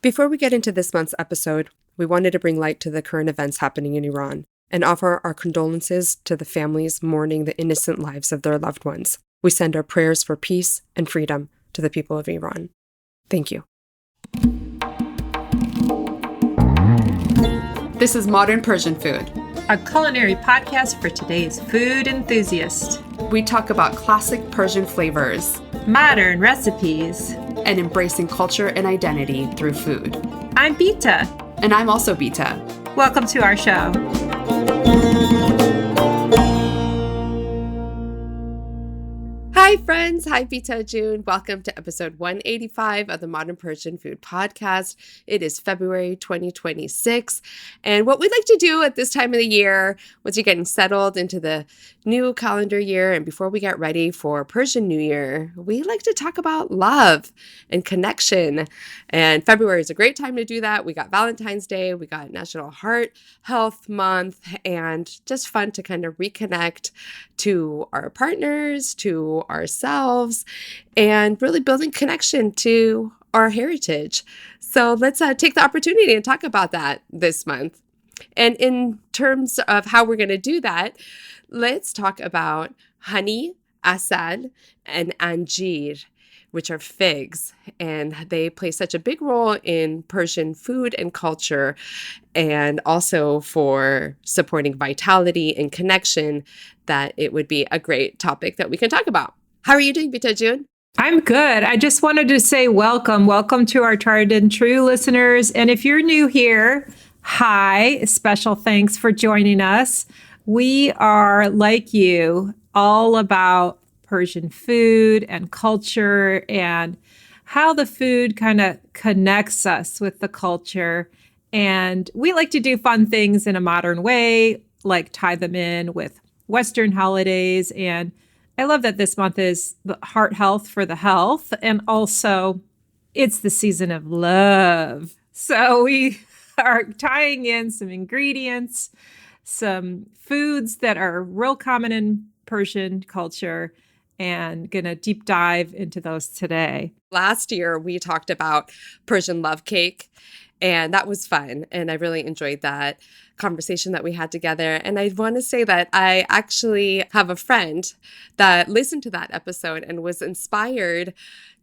Before we get into this month's episode, we wanted to bring light to the current events happening in Iran and offer our condolences to the families mourning the innocent lives of their loved ones. We send our prayers for peace and freedom to the people of Iran. Thank you. This is Modern Persian Food, a culinary podcast for today's food enthusiast. We talk about classic Persian flavors, modern recipes, and embracing culture and identity through food. I'm Bita. And I'm also Bita. Welcome to our show. Hi, friends. Hi, Beata June. Welcome to episode 185 of the Modern Persian Food Podcast. It is February 2026. And what we like to do at this time of the year, once you're getting settled into the new calendar year and before we get ready for Persian New Year, we like to talk about love and connection. And February is a great time to do that. We got Valentine's Day, we got National Heart Health Month, and just fun to kind of reconnect to our partners, to ourselves, and really building connection to our heritage. So let's take the opportunity and talk about that this month. And in terms of how we're going to do that, let's talk about honey, asal, and anjir, which are figs. And they play such a big role in Persian food and culture, and also for supporting vitality and connection, that it would be a great topic that we can talk about. How are you doing, Beata June? I'm good. I just wanted to say welcome. Welcome to our tried and true listeners. And if you're new here, hi, special thanks for joining us. We are, like you, all about Persian food and culture and how the food kind of connects us with the culture. And we like to do fun things in a modern way, like tie them in with Western holidays. And I love that this month is the heart health for the health. And also it's the season of love. So we are tying in some ingredients, some foods that are real common in Persian culture, and gonna deep dive into those today. Last year, we talked about Persian love cake, and that was fun. And I really enjoyed that conversation that we had together. And I want to say that I actually have a friend that listened to that episode and was inspired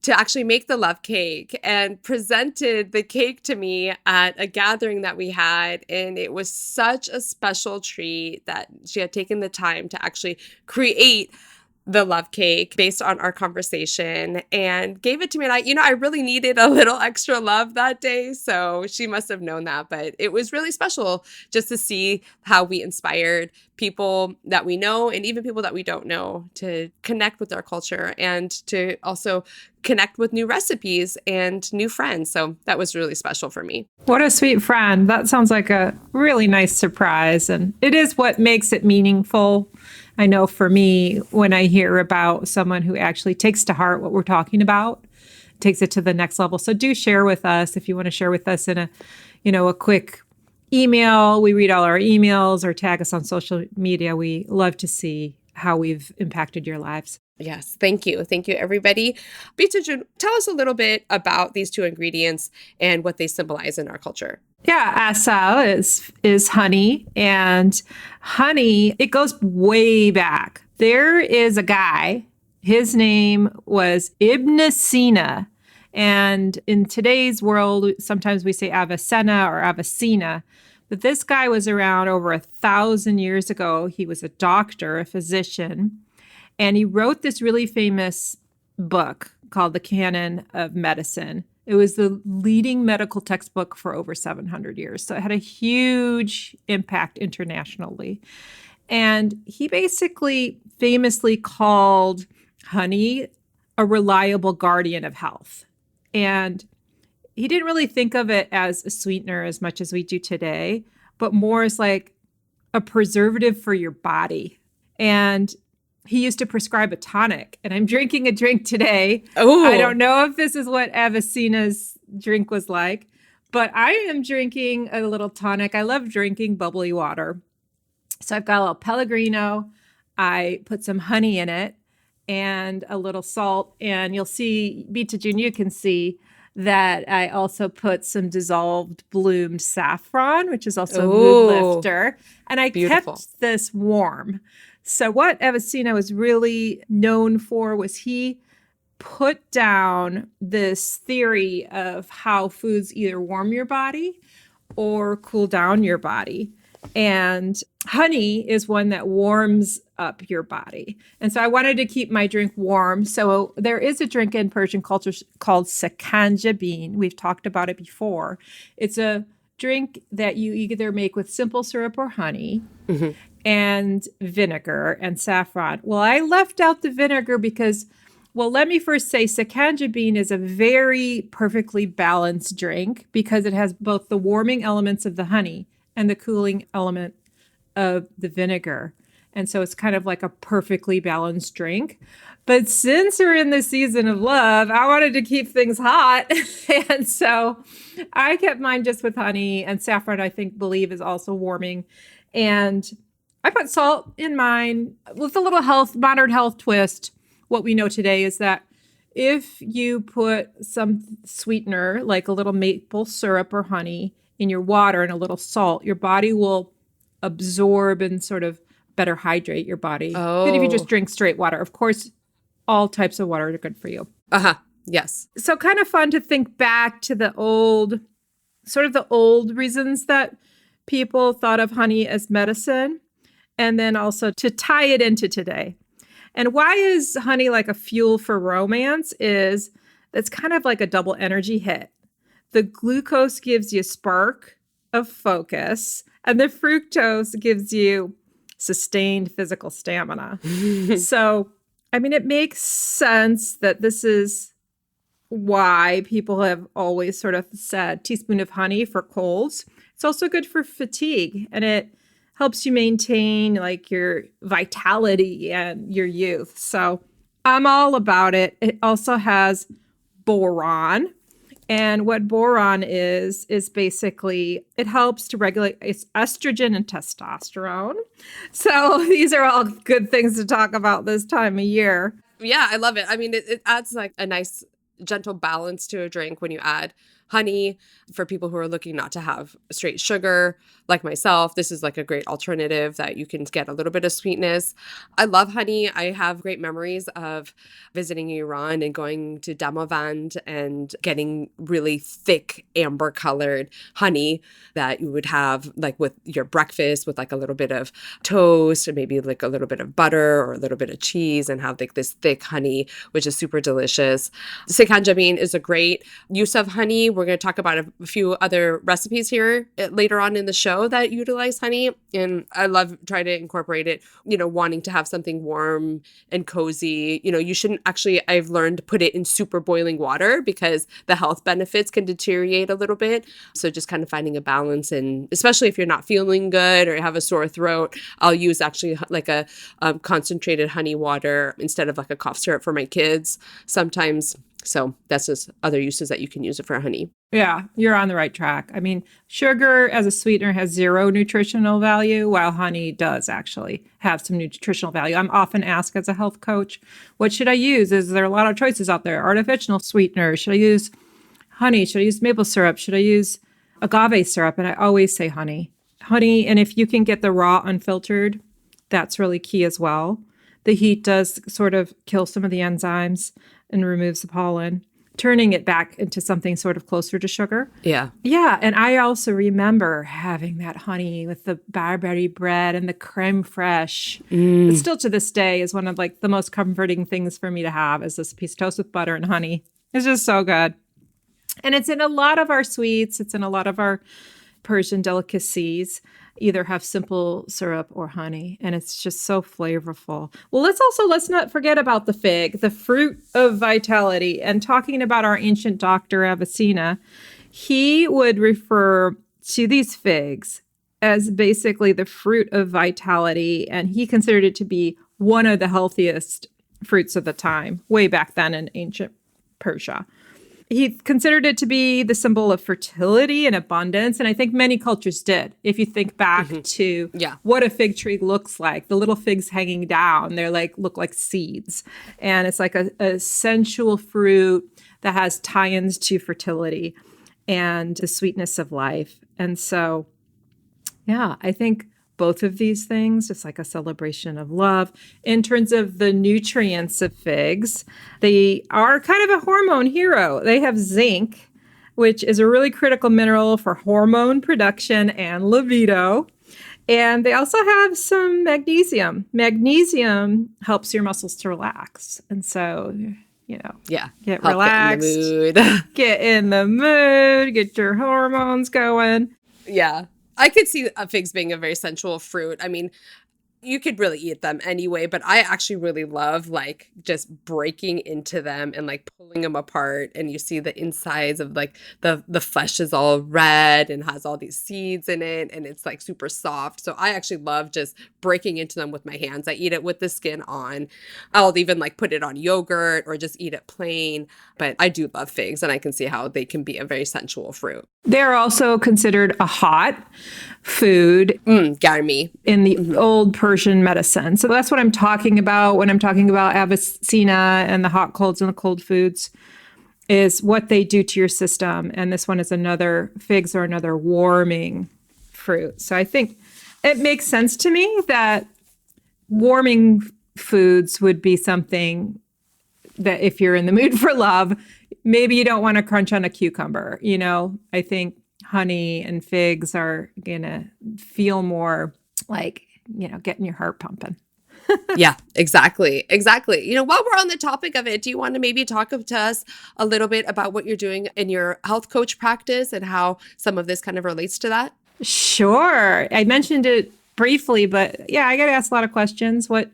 to actually make the love cake and presented the cake to me at a gathering that we had. And it was such a special treat that she had taken the time to actually create the love cake based on our conversation and gave it to me. And I really needed a little extra love that day. So she must have known that, but it was really special just to see how we inspired people that we know and even people that we don't know to connect with our culture and to also connect with new recipes and new friends. So that was really special for me. What a sweet friend. That sounds like a really nice surprise. And it is what makes it meaningful. I know for me, when I hear about someone who actually takes to heart what we're talking about, takes it to the next level. So do share with us if you want to share with us in a quick email. We read all our emails or tag us on social media. We love to see how we've impacted your lives. Yes, thank you. Thank you, everybody. Beata June, tell us a little bit about these two ingredients and what they symbolize in our culture. Yeah, asal is honey, and honey, it goes way back. There is a guy, his name was Ibn Sina, and in today's world, sometimes we say Avicenna or Avicenna, but this guy was around over 1,000 years ago. He was a doctor, a physician, and he wrote this really famous book called The Canon of Medicine. It was the leading medical textbook for over 700 years. So it had a huge impact internationally. And he basically famously called honey a reliable guardian of health. And he didn't really think of it as a sweetener as much as we do today, but more as like a preservative for your body. And he used to prescribe a tonic, and I'm drinking a drink today. Oh, I don't know if this is what Avicenna's drink was like, but I am drinking a little tonic. I love drinking bubbly water. So I've got a little Pellegrino. I put some honey in it and a little salt, and you'll see, Beata June, you can see that I also put some dissolved bloomed saffron, which is also a mood Oh, lifter. And I beautiful. kept this warm. So what Avicenna was really known for was he put down this theory of how foods either warm your body or cool down your body. And honey is one that warms up your body. And so I wanted to keep my drink warm. So there is a drink in Persian culture called sakanjabin. We've talked about it before. It's a drink that you either make with simple syrup or honey and vinegar and saffron. Well, I left out the vinegar because, well, let me first say sakanjabin is a very perfectly balanced drink because it has both the warming elements of the honey and the cooling element of the vinegar. And so it's kind of like a perfectly balanced drink. But since we're in the season of love, I wanted to keep things hot. And so I kept mine just with honey, and saffron, I believe is also warming. And I put salt in mine with a little modern health twist. What we know today is that if you put some sweetener, like a little maple syrup or honey, in your water and a little salt, your body will absorb and sort of better hydrate your body than if you just drink straight water. Of course, all types of water are good for you. Yes. So kind of fun to think back to the old reasons that people thought of honey as medicine, and then also to tie it into today. And why is honey like a fuel for romance is it's kind of like a double energy hit. The glucose gives you a spark of focus, and the fructose gives you sustained physical stamina. So, I mean, it makes sense that this is why people have always sort of said teaspoon of honey for colds. It's also good for fatigue, and it helps you maintain like your vitality and your youth. So I'm all about it. It also has boron. And what boron is basically, it helps to regulate estrogen and testosterone. So these are all good things to talk about this time of year. Yeah, I love it. I mean, it adds like a nice gentle balance to a drink when you add honey. For people who are looking not to have straight sugar, like myself, this is like a great alternative that you can get a little bit of sweetness. I love honey. I have great memories of visiting Iran and going to Damavand and getting really thick amber colored honey that you would have like with your breakfast with like a little bit of toast and maybe like a little bit of butter or a little bit of cheese and have like this thick honey, which is super delicious. Sekanjabin is a great use of honey. We're going to talk about a few other recipes here later on in the show that utilize honey. And I love trying to incorporate it, wanting to have something warm and cozy. You shouldn't actually, I've learned, to put it in super boiling water because the health benefits can deteriorate a little bit. So just kind of finding a balance. And especially if you're not feeling good or have a sore throat, I'll use actually like a concentrated honey water instead of like a cough syrup for my kids sometimes. So that's just other uses that you can use it for honey. Yeah, you're on the right track. I mean, sugar as a sweetener has zero nutritional value, while honey does actually have some nutritional value. I'm often asked as a health coach, what should I use? Is there a lot of choices out there? Artificial sweeteners? Should I use honey? Should I use maple syrup? Should I use agave syrup? And I always say honey. Honey, and if you can get the raw unfiltered, that's really key as well. The heat does sort of kill some of the enzymes and removes the pollen, turning it back into something sort of closer to sugar. Yeah. Yeah. And I also remember having that honey with the barberry bread and the creme fraiche. It still to this day is one of like the most comforting things for me to have is this piece of toast with butter and honey. It's just so good. And it's in a lot of our sweets. It's in a lot of our Persian delicacies. Either have simple syrup or honey, and it's just so flavorful. Well, let's not forget about the fig, the fruit of vitality. And talking about our ancient doctor Avicenna, he would refer to these figs as basically the fruit of vitality, and he considered it to be one of the healthiest fruits of the time, way back then in ancient Persia. He considered it to be the symbol of fertility and abundance. And I think many cultures did. If you think back to what a fig tree looks like, the little figs hanging down, they're like, look like seeds. And it's like a sensual fruit that has tie-ins to fertility and the sweetness of life. And so, yeah, I think both of these things, it's like a celebration of love. In terms of the nutrients of figs, they are kind of a hormone hero. They have zinc, which is a really critical mineral for hormone production and libido. And they also have some magnesium. Magnesium helps your muscles to relax. And so, get relaxed, get in the mood, get your hormones going. Yeah. I could see figs being a very sensual fruit. I mean, you could really eat them anyway, but I actually really love like just breaking into them and like pulling them apart, and you see the insides of like the flesh is all red and has all these seeds in it, and it's like super soft. So I actually love just breaking into them with my hands. I eat it with the skin on. I'll even like put it on yogurt or just eat it plain. But I do love figs, and I can see how they can be a very sensual fruit. They're also considered a hot food Garmi. in the old Persian medicine. So that's what I'm talking about when I'm talking about Avicenna and the hot colds and the cold foods, is what they do to your system. And this one is figs are another warming fruit. So I think it makes sense to me that warming foods would be something that if you're in the mood for love, maybe you don't want to crunch on a cucumber. I think honey and figs are going to feel more like, getting your heart pumping. Yeah, exactly. While we're on the topic of it, do you want to maybe talk to us a little bit about what you're doing in your health coach practice and how some of this kind of relates to that? Sure. I mentioned it briefly, but yeah, I got to ask a lot of questions. What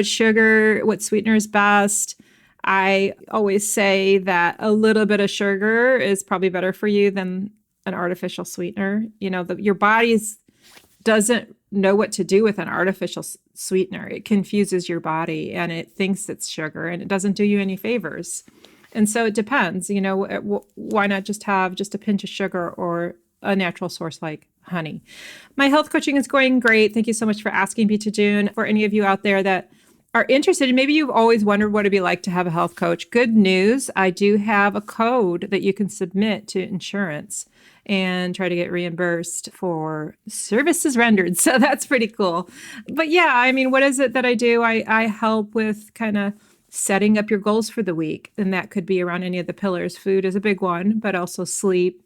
sugar, what sweetener is best? I always say that a little bit of sugar is probably better for you than an artificial sweetener. Your body doesn't know what to do with an artificial sweetener. It confuses your body and it thinks it's sugar and it doesn't do you any favors. And so it depends, why not just have just a pinch of sugar or a natural source like honey? My health coaching is going great. Thank you so much for asking, Beata June. For any of you out there that are interested, and maybe you've always wondered what it'd be like to have a health coach. Good news, I do have a code that you can submit to insurance and try to get reimbursed for services rendered. So that's pretty cool. But yeah, I mean, what is it that I do? I help with kind of setting up your goals for the week. And that could be around any of the pillars. Food is a big one, but also sleep,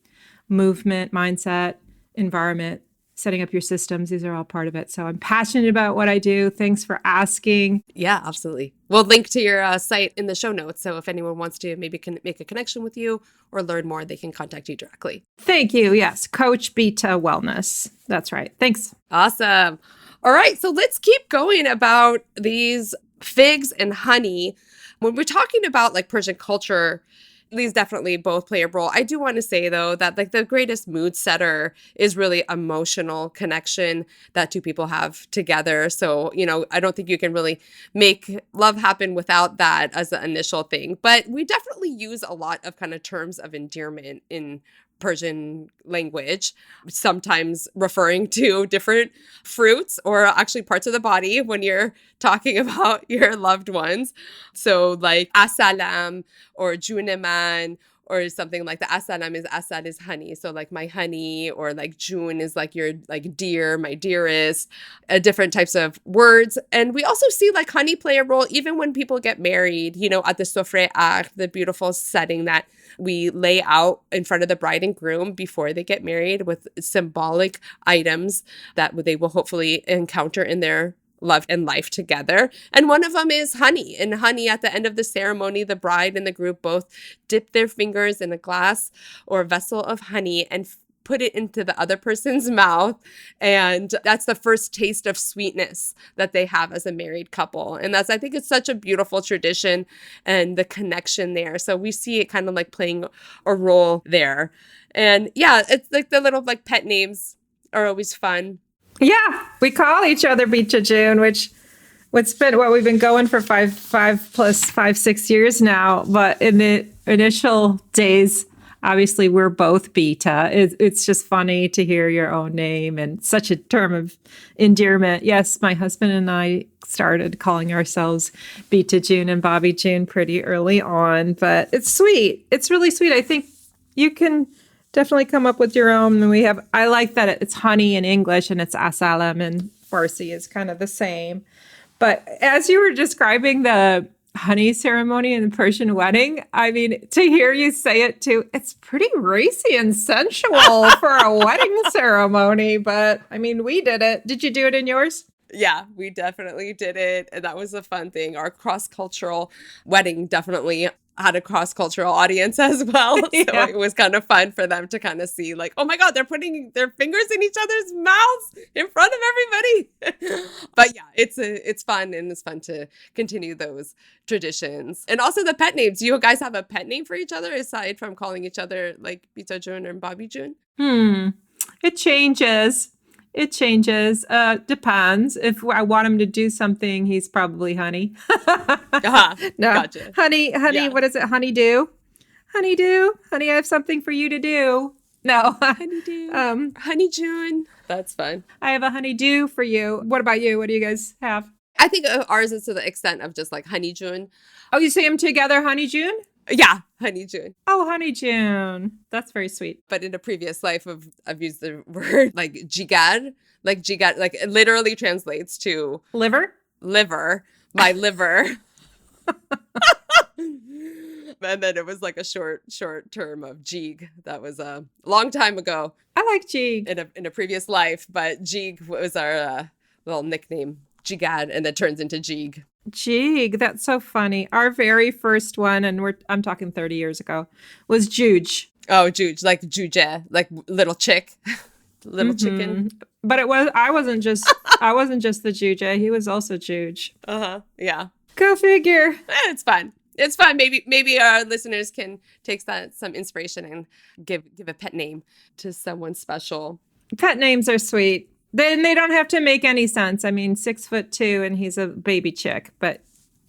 movement, mindset, environment, setting up your systems. These are all part of it. So I'm passionate about what I do. Thanks for asking. Yeah, absolutely. We'll link to your site in the show notes. So if anyone wants to maybe make a connection with you or learn more, they can contact you directly. Thank you. Yes. Coach Bita Wellness. That's right. Thanks. Awesome. All right. So let's keep going about these figs and honey. When we're talking about like Persian culture, these definitely both play a role. I do want to say, though, that like the greatest mood setter is really emotional connection that two people have together. So, I don't think you can really make love happen without that as the initial thing. But we definitely use a lot of kind of terms of endearment in Persian language, sometimes referring to different fruits or actually parts of the body when you're talking about your loved ones. So like asalam or juneman or something like that. Asad is honey. So like my honey, or like June is like your like dear, my dearest, different types of words. And we also see like honey play a role even when people get married, at the sofre akh, the beautiful setting that we lay out in front of the bride and groom before they get married with symbolic items that they will hopefully encounter in their love and life together. And one of them is honey. And honey, at the end of the ceremony, the bride and the groom both dip their fingers in a glass or a vessel of honey and put it into the other person's mouth. And that's the first taste of sweetness that they have as a married couple. And I think it's such a beautiful tradition and the connection there. So we see it kind of like playing a role there. And yeah, it's like the little like pet names are always fun. Yeah, we call each other Beata June, which we've been going for 6 years now. But in the initial days, obviously we're both Bita. It's just funny to hear your own name and such a term of endearment. Yes, my husband and I started calling ourselves Bita June and Bobby June pretty early on, but it's sweet. It's really sweet. I think you can definitely come up with your own. And I like that it's honey in English and it's asalam in Farsi is kind of the same. But as you were describing the honey ceremony in the Persian wedding, I mean, to hear you say it too, it's pretty racy and sensual for a wedding ceremony. But I mean, we did it. Did you do it in yours? Yeah, we definitely did it. And that was a fun thing. Our cross-cultural wedding definitely had a cross-cultural audience as well. So it was kind of fun for them to kind of see like, oh my God, they're putting their fingers in each other's mouths in front of everybody. But yeah, it's fun, and it's fun to continue those traditions. And also the pet names. Do you guys have a pet name for each other aside from calling each other like Bita June and Bobby June? It changes. It changes. Depends. If I want him to do something, he's probably Honey. No, gotcha. Honey, yeah. What is it? Honeydew? Honeydew? Honey, I have something for you to do. No. Honeydew. Honey June. That's fun. I have a honeydew for you. What about you? What do you guys have? I think ours is to the extent of just like Honey June. Oh, you say them together, Honey June? Yeah, Honey June. Oh, Honey June. That's very sweet. But in a previous life, I've used the word like jigar. Like jigar, like it literally translates to liver. My liver. And then it was like a short term of jig. That was a long time ago. I like jig. In a previous life, but jig was our little nickname. Jigad, and it turns into jig. Jig, that's so funny. Our very first one, and I'm talking 30 years ago, was Juge. Oh, Juge, like Juge, like little chick, little chicken. But I wasn't just the Juge. He was also Juge. Yeah. Go figure. It's fun. It's fun. Maybe our listeners can take some inspiration and give a pet name to someone special. Pet names are sweet. Then they don't have to make any sense. I mean, 6'2" and he's a baby chick, but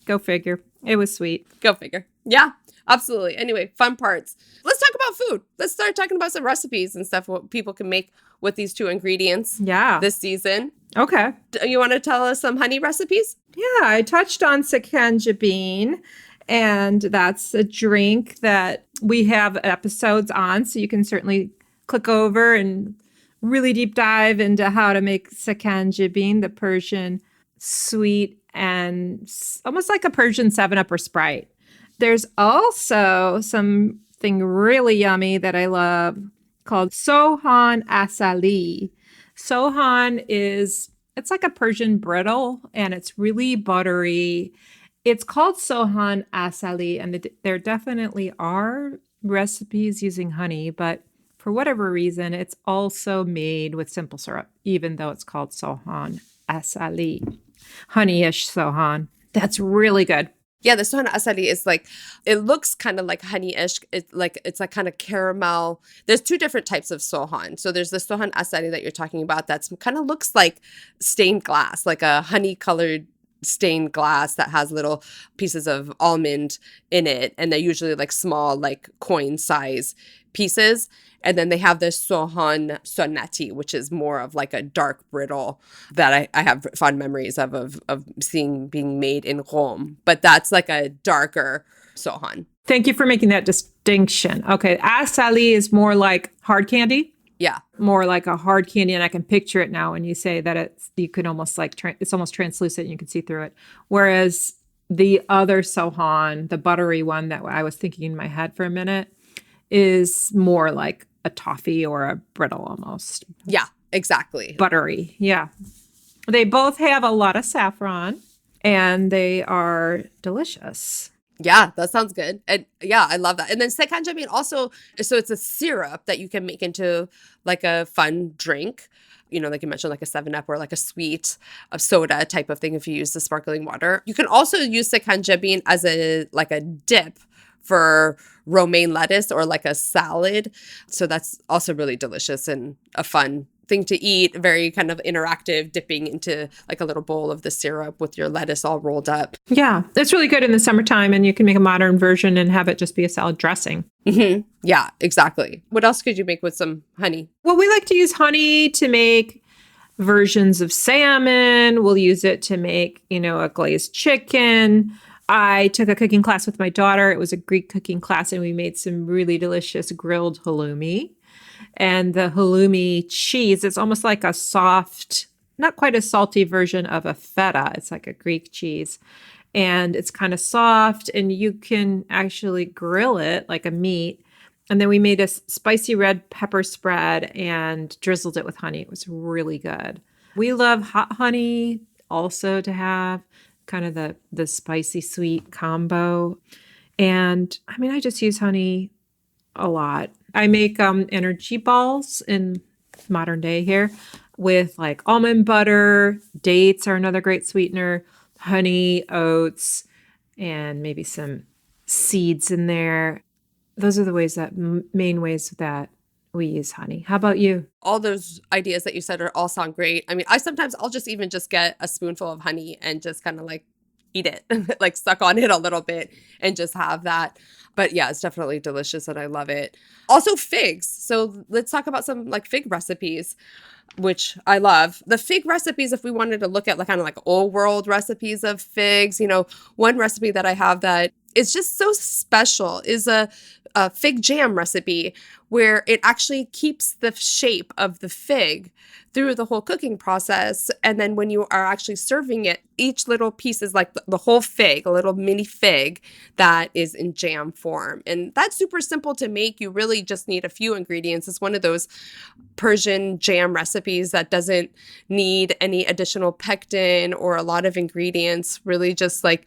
go figure. It was sweet. Go figure. Yeah, absolutely. Anyway, fun parts. Let's talk about food. Let's start talking about some recipes and stuff, what people can make with these two ingredients this season. Okay. You want to tell us some honey recipes? Yeah, I touched on sekanjabin, and that's a drink that we have episodes on, so you can certainly click over and really deep dive into how to make sekanjabin, the Persian sweet and almost like a Persian 7-Up or Sprite. There's also something really yummy that I love called sohan asali. Sohan it's like a Persian brittle, and it's really buttery. It's called sohan asali, and there definitely are recipes using honey, but for whatever reason, it's also made with simple syrup, even though it's called sohan asali. Honeyish sohan. That's really good. Yeah, the sohan asali is like, it looks kind of like honeyish. It's like kind of caramel. There's two different types of sohan. So there's the sohan asali that you're talking about that's kind of looks like stained glass, like a honey-colored stained glass that has little pieces of almond in it. And they're usually like small, like coin size pieces. And then they have the sohan sunnati, which is more of like a dark brittle that I have fond memories of seeing being made in Rome. But that's like a darker sohan. Thank you for making that distinction. Okay, asali is more like hard candy. Yeah. More like a hard candy, and I can picture it now when you say that you could almost like, it's almost translucent and you can see through it. Whereas the other sohan, the buttery one that I was thinking in my head for a minute, is more like a toffee or a brittle almost. Yeah, exactly. Buttery, yeah. They both have a lot of saffron, and they are delicious. Yeah, that sounds good. And yeah, I love that. And then sekanjabin also, so it's a syrup that you can make into like a fun drink. You know, like you mentioned, like a 7-Up or like a sweet soda type of thing if you use the sparkling water. You can also use sekanjabin as a dip for romaine lettuce or like a salad. So that's also really delicious and a fun thing to eat, very kind of interactive, dipping into like a little bowl of the syrup with your lettuce all rolled up. Yeah, it's really good in the summertime, and you can make a modern version and have it just be a salad dressing. Mm-hmm. Yeah, exactly. What else could you make with some honey? Well, we like to use honey to make versions of salmon. We'll use it to make, a glazed chicken. I took a cooking class with my daughter. It was a Greek cooking class, and we made some really delicious grilled halloumi. And the halloumi cheese is almost like a soft, not quite a salty version of a feta. It's like a Greek cheese. And it's kind of soft, and you can actually grill it like a meat. And then we made a spicy red pepper spread and drizzled it with honey. It was really good. We love hot honey also to have kind of the spicy sweet combo. And I just use honey a lot. I make energy balls in modern day here with like almond butter. Dates are another great sweetener. Honey, oats, and maybe some seeds in there. Those are the main ways that we use honey. How about you? All those ideas that you said all sound great. I'll just even just get a spoonful of honey and just kind of like eat it, like suck on it a little bit and just have that. But yeah, it's definitely delicious and I love it. Also figs. So let's talk about some like fig recipes, which I love. The fig recipes, if we wanted to look at like kind of like old world recipes of figs, one recipe that I have that is just so special is a fig jam recipe where it actually keeps the shape of the fig through the whole cooking process. And then when you are actually serving it, each little piece is like the whole fig, a little mini fig that is in jam form. And that's super simple to make. You really just need a few ingredients. It's one of those Persian jam recipes that doesn't need any additional pectin or a lot of ingredients, really just like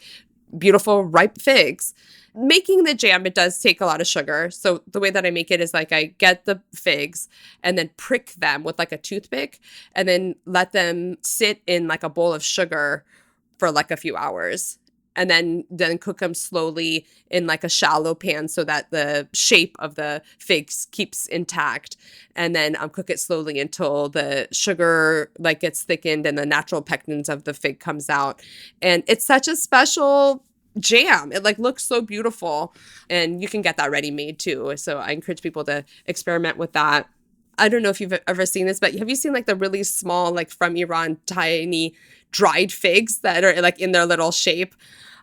beautiful ripe figs. Making the jam, it does take a lot of sugar. So the way that I make it is like I get the figs and then prick them with like a toothpick and then let them sit in like a bowl of sugar for like a few hours. And then cook them slowly in like a shallow pan so that the shape of the figs keeps intact. And then cook it slowly until the sugar like gets thickened and the natural pectins of the fig comes out. And it's such a special jam. It like looks so beautiful, and you can get that ready made too. So I encourage people to experiment with that. I don't know if you've ever seen this, but have you seen like the really small, like from Iran, tiny dried figs that are like in their little shape?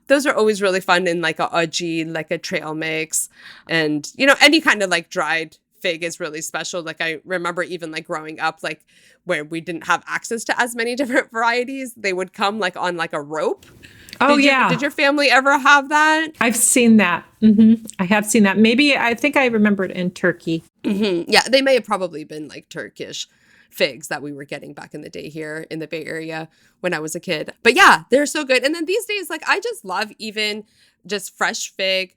Those are always really fun in like a aji, like a trail mix. And, any kind of like dried fig is really special. Like I remember even like growing up, like where we didn't have access to as many different varieties, they would come like on like a rope. Oh, yeah. Did your family ever have that? I've seen that. Mm-hmm. I have seen that. Maybe I think I remember it in Turkey. Mm-hmm. Yeah, they may have probably been like Turkish figs that we were getting back in the day here in the Bay Area when I was a kid. But yeah, they're so good. And then these days, like I just love even just fresh fig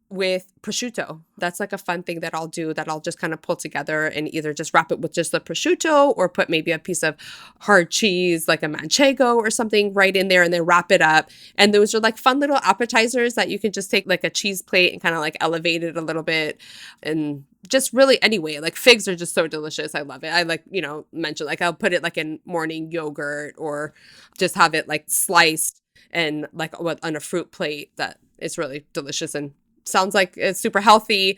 with prosciutto. That's like a fun thing that I'll do, that I'll just kind of pull together and either just wrap it with just the prosciutto or put maybe a piece of hard cheese, like a manchego or something right in there and then wrap it up. And those are like fun little appetizers that you can just take like a cheese plate and kind of like elevate it a little bit. And just really anyway, like figs are just so delicious. I love it. I like, mention like I'll put it like in morning yogurt or just have it like sliced and like on a fruit plate. That is really delicious and sounds like it's super healthy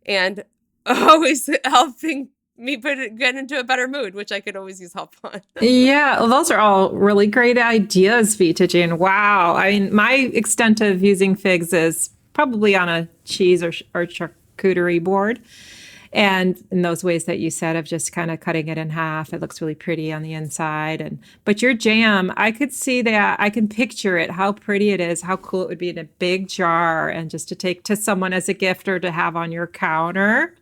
and always helping me get into a better mood, which I could always use help on. Yeah, well, those are all really great ideas, Vita Jane. Wow. My extent of using figs is probably on a cheese or charcuterie board. And in those ways that you said of just kind of cutting it in half, it looks really pretty on the inside. But your jam, I could see that. I can picture it, how pretty it is, how cool it would be in a big jar and just to take to someone as a gift or to have on your counter.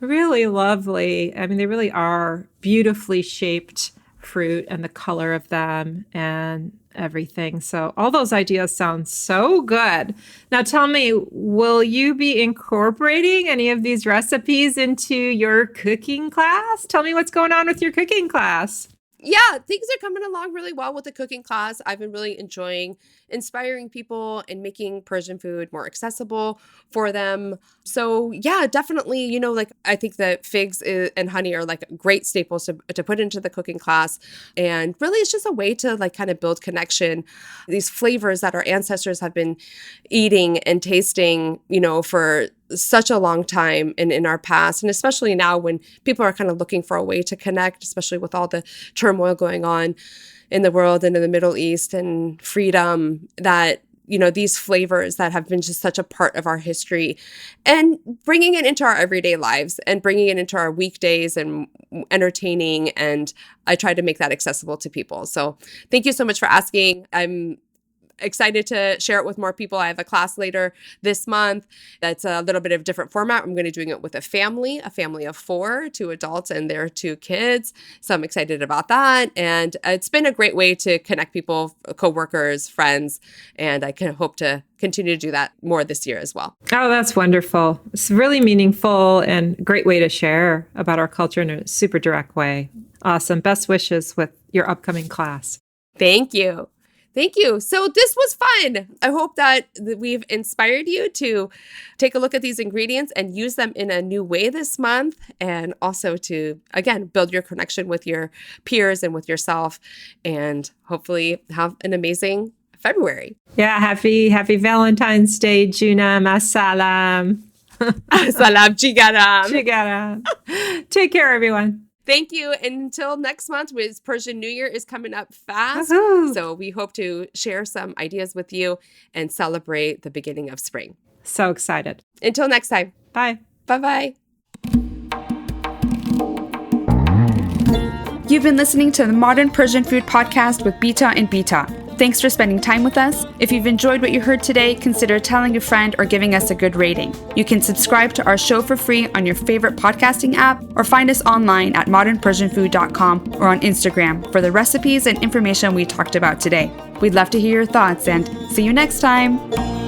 Really lovely. They really are beautifully shaped fruit and the color of them and everything. So all those ideas sound so good. Now tell me, will you be incorporating any of these recipes into your cooking class? Tell me what's going on with your cooking class. Yeah, things are coming along really well with the cooking class. I've been really enjoying inspiring people and making Persian food more accessible for them. So yeah, definitely, like I think that figs and honey are like great staples to put into the cooking class. And really it's just a way to like kind of build connection. These flavors that our ancestors have been eating and tasting, for such a long time in our past. And especially now when people are kind of looking for a way to connect, especially with all the turmoil going on in the world and in the Middle East and freedom, that these flavors that have been just such a part of our history and bringing it into our everyday lives and bringing it into our weekdays and entertaining. And I try to make that accessible to people. So thank you so much for asking. I'm excited to share it with more people. I have a class later this month that's a little bit of different format. I'm going to be doing it with a family of 4, 2 adults and their 2 kids. So I'm excited about that. And it's been a great way to connect people, coworkers, friends, and I can hope to continue to do that more this year as well. Oh, that's wonderful. It's really meaningful and great way to share about our culture in a super direct way. Awesome. Best wishes with your upcoming class. Thank you. Thank you. So this was fun. I hope that we've inspired you to take a look at these ingredients and use them in a new way this month, and also to, again, build your connection with your peers and with yourself, and hopefully have an amazing February. Yeah, happy Valentine's Day, Juna. Masalam. Salam jigaram. Jigaram. Take care, everyone. Thank you. And until next month, with Persian New Year is coming up fast. Woo-hoo. So we hope to share some ideas with you and celebrate the beginning of spring. So excited. Until next time. Bye. Bye-bye. You've been listening to the Modern Persian Food Podcast with Beata and Bita. Thanks for spending time with us. If you've enjoyed what you heard today, consider telling a friend or giving us a good rating. You can subscribe to our show for free on your favorite podcasting app, or find us online at modernpersianfood.com or on Instagram for the recipes and information we talked about today. We'd love to hear your thoughts, and see you next time.